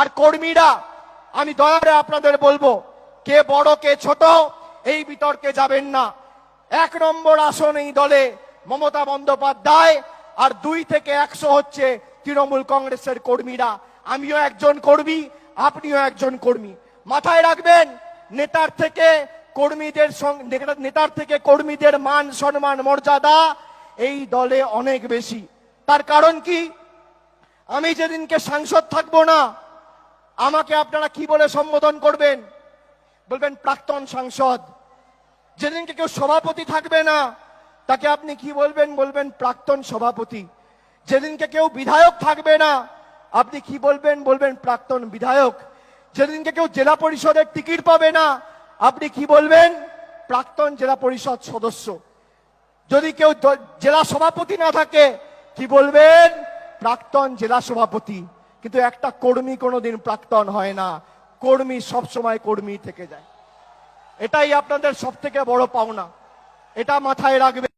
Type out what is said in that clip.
আর কর্মীরা, আমি দয়া করে আপনাদের বলবো, কে বড় কে ছোট এই বিতর্কে যাবেন না। 1 নম্বর আসন এই দলে মমতা বন্দ্যোপাধ্যায়, আর 2 থেকে 100 হচ্ছে তৃণমূল কংগ্রেসের কর্মীরা। আমিও একজন কর্মী, আপনিও একজন কর্মী। মাথায় রাখবেন, নেতার থেকে কর্মীদের মান সম্মান মর্যাদা এই দলে অনেক বেশি। তার কারণ কি, আমি যেদিনকে সাংসদ থাকবো না, আমাকে আপনারা কি বলে সম্বোধন করবেন? বলবেন প্রাক্তন সাংসদ। যেদিনকে কেউ সভাপতি থাকবে না, তাকে আপনি কি বলবেন? বলবেন প্রাক্তন সভাপতি। যেদিনকে কেউ বিধায়ক থাকবে না, আপনি কি বলবেন? বলবেন প্রাক্তন বিধায়ক। যেদিনকে কেউ জেলা পরিষদের টিকিট পাবে না, আপনি কি বলবেন? প্রাক্তন জেলা পরিষদ সদস্য। যদি কেউ জেলা সভাপতি না থাকে, কি বলবেন? প্রাক্তন জেলা সভাপতি। কিন্তু একটা কর্মী কোনোদিন প্রাক্তন হয় না, কর্মী সবসময় কর্মী থেকে যায়। এটাই আপনাদের সব থেকে বড় পাওনা, এটা মাথায় রাখবেন।